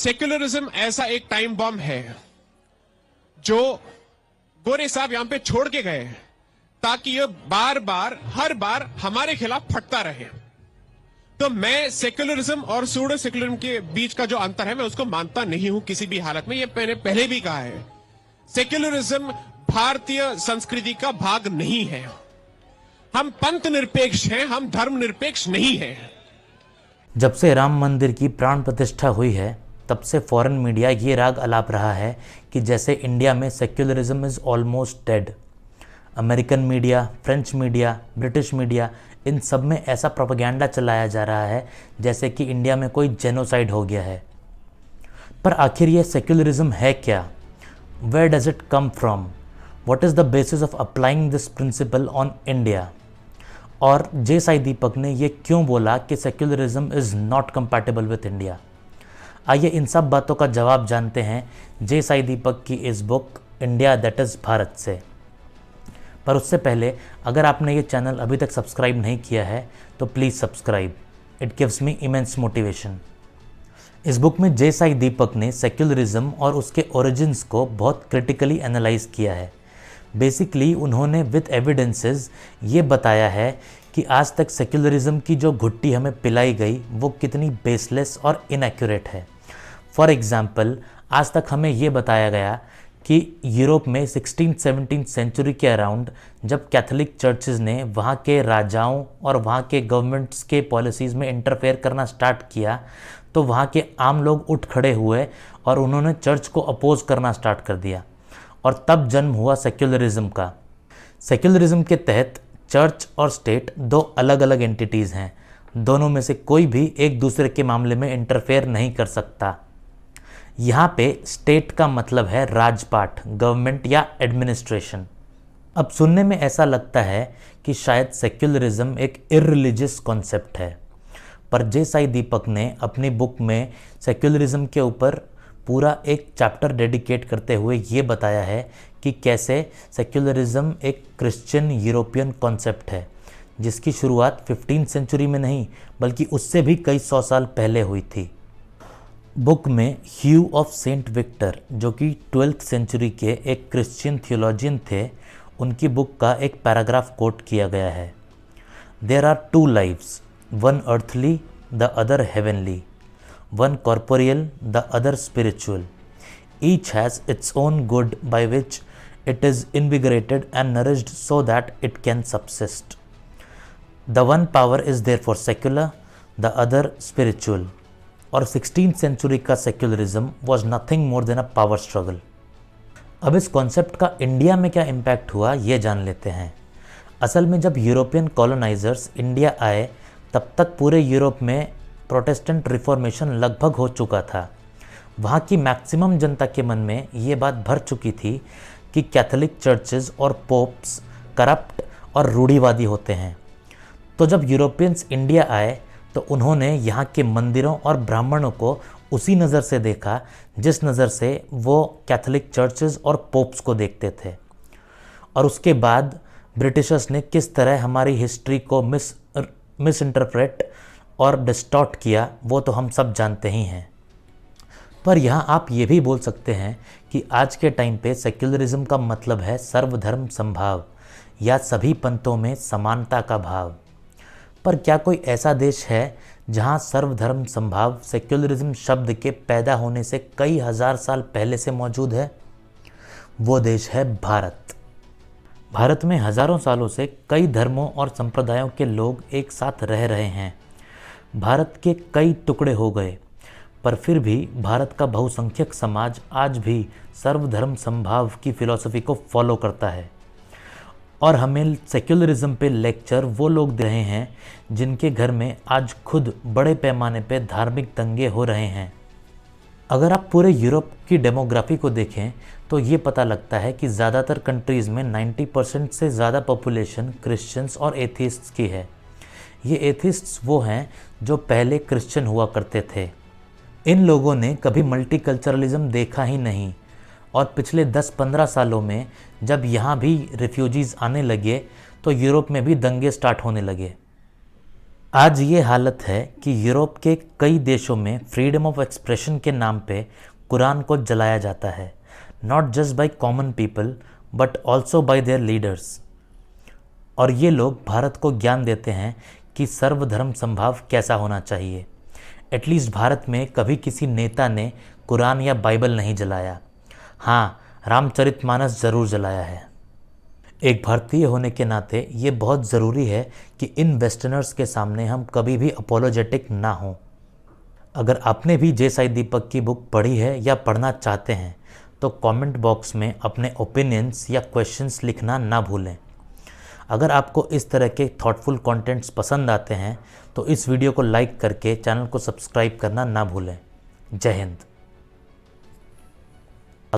Secularism ऐसा एक time bomb है जो गोरे साहब यहां पे छोड़ के गए ताकि ये बार बार हर बार हमारे खिलाफ फटता रहे। तो मैं सेक्युलरिज्म और सूडो सेक्युलरिज्म के बीच का जो अंतर है मैं उसको मानता नहीं हूं किसी भी हालत में। ये मैंने पहले भी कहा है, सेक्युलरिज्म भारतीय संस्कृति का भाग नहीं है। हम पंथ निरपेक्ष हैं, हम धर्म निरपेक्ष नहीं है। जब से राम मंदिर की प्राण प्रतिष्ठा हुई है तब से फॉरेन मीडिया ये राग अलाप रहा है कि जैसे इंडिया में secularism is almost dead. American media, French media, British media, इन सब में ऐसा प्रोपेगेंडा चलाया जा रहा है जैसे कि इंडिया में कोई जेनोसाइड हो गया है। पर आखिर ये सेक्युलरिज्म है क्या? Where does it come from? What is the basis of applying this principle on India? और जे साई दीपक ने ये क्यों बोला कि secularism is not compatible with India? आइए इन सब बातों का जवाब जानते हैं जे साई दीपक की इस book India that is Bharat से। पर उससे पहले अगर आपने ये चैनल अभी तक सब्सक्राइब नहीं किया है तो please subscribe, it gives me immense motivation. इस बुक में जे साई दीपक ने सेक्युलरिज्म और उसके ओरिजिन्स को बहुत क्रिटिकली एनालाइज किया है। बेसिकली उन्होंने विद एविडेंसेस ये बताया है कि आज तक सेक्युलरिज्म की जो घुट्टी हमें पिलाई गई वो कितनी बेसलेस और इनएक्यूरेट है। फॉर एग्ज़ाम्पल, आज तक हमें ये बताया गया कि यूरोप में 16-17 सेंचुरी के अराउंड जब कैथोलिक चर्चेज़ ने वहाँ के राजाओं और वहाँ के गवर्नमेंट्स के पॉलिसीज़ में इंटरफेयर करना स्टार्ट किया तो वहाँ के आम लोग उठ खड़े हुए और उन्होंने चर्च को अपोज करना स्टार्ट कर दिया और तब जन्म हुआ सेक्युलरिज्म का। सेक्युलरिज्म के तहत चर्च और स्टेट दो अलग अलग एंटिटीज़ हैं, दोनों में से कोई भी एक दूसरे के मामले में इंटरफेयर नहीं कर सकता। यहाँ पे स्टेट का मतलब है राजपाट, गवर्नमेंट या एडमिनिस्ट्रेशन। अब सुनने में ऐसा लगता है कि शायद सेक्युलरिज्म एक इररिलीजियस कॉन्सेप्ट है, पर जे साई दीपक ने अपनी बुक में सेक्युलरिज्म के ऊपर पूरा एक चैप्टर डेडिकेट करते हुए ये बताया है कि कैसे सेक्युलरिज्म एक क्रिश्चियन यूरोपियन कॉन्सेप्ट है जिसकी शुरुआत 15वीं सेंचुरी में नहीं बल्कि उससे भी कई सौ साल पहले हुई थी। बुक में ह्यू ऑफ सेंट विक्टर जो कि 12वीं सेंचुरी के एक क्रिश्चियन थियोलॉजियन थे, उनकी बुक का एक पैराग्राफ कोट किया गया है। There are two lives, one earthly the other heavenly, one corporeal, the other spiritual. Each has its own good by which it is invigorated and nourished so that it can subsist. The one power is therefore secular, the other spiritual. और 16th century का secularism was nothing more than a power struggle. अब इस concept का India में क्या impact हुआ ये जान लेते हैं। असल में जब यूरोपियन कॉलोनाइजर्स इंडिया आए तब तक पूरे यूरोप में प्रोटेस्टेंट रिफॉर्मेशन लगभग हो चुका था। वहाँ की मैक्सिमम जनता के मन में ये बात भर चुकी थी कि कैथोलिक चर्चेज और पोप्स करप्ट और रूढ़िवादी होते हैं। तो जब यूरोपियंस इंडिया आए तो उन्होंने यहाँ के मंदिरों और ब्राह्मणों को उसी नज़र से देखा जिस नज़र से वो कैथोलिक चर्चेज और पोप्स को देखते थे। और उसके बाद ब्रिटिशर्स ने किस तरह हमारी हिस्ट्री को मिस इंटरप्रेट और डिस्टॉर्ट किया वो तो हम सब जानते ही हैं। पर यहाँ आप ये भी बोल सकते हैं कि आज के टाइम पे सेक्युलरिज्म का मतलब है सर्वधर्म समभाव या सभी पंथों में समानता का भाव। पर क्या कोई ऐसा देश है जहाँ सर्वधर्म समभाव सेक्युलरिज्म शब्द के पैदा होने से कई हजार साल पहले से मौजूद है? वो देश है भारत। भारत में हजारों सालों से कई धर्मों और संप्रदायों के लोग एक साथ रह रहे हैं। भारत के कई टुकड़े हो गए पर फिर भी भारत का बहुसंख्यक समाज आज भी सर्वधर्म समभाव की फिलॉसफी को फॉलो करता है। और हमें सेक्युलरिज्म पे लेक्चर वो लोग दे रहे हैं जिनके घर में आज खुद बड़े पैमाने पे धार्मिक दंगे हो रहे हैं। अगर आप पूरे यूरोप की डेमोग्राफी को देखें तो ये पता लगता है कि ज़्यादातर कंट्रीज़ में 90% से ज़्यादा पॉपुलेशन क्रिश्चियंस और एथिस्ट्स की है। ये एथिस्ट्स वो हैं जो पहले क्रिश्चियन हुआ करते थे। इन लोगों ने कभी मल्टीकल्चरलिज्म देखा ही नहीं और पिछले 10-15 सालों में जब यहाँ भी रिफ्यूजीज़ आने लगे तो यूरोप में भी दंगे स्टार्ट होने लगे। आज ये हालत है कि यूरोप के कई देशों में फ्रीडम ऑफ एक्सप्रेशन के नाम पे कुरान को जलाया जाता है, not just by common people but also bye there leaders. और ये लोग भारत को ज्ञान देते हैं कि सर्वधर्म संभाव कैसा होना चाहिए। एटलीस्ट भारत में कभी किसी नेता ने कुरान या बाइबल नहीं जलाया। हाँ, रामचरितमानस ज़रूर जलाया है। एक भारतीय होने के नाते ये बहुत ज़रूरी है कि इन वेस्टर्नर्स के सामने हम कभी भी अपोलोजेटिक ना हों। अगर आपने भी जे साई दीपक की बुक पढ़ी है या पढ़ना चाहते हैं तो कमेंट बॉक्स में अपने ओपिनियंस या क्वेश्चंस लिखना ना भूलें। अगर आपको इस तरह के थॉटफुल कंटेंट्स पसंद आते हैं तो इस वीडियो को लाइक करके चैनल को सब्सक्राइब करना ना भूलें। जय हिंद।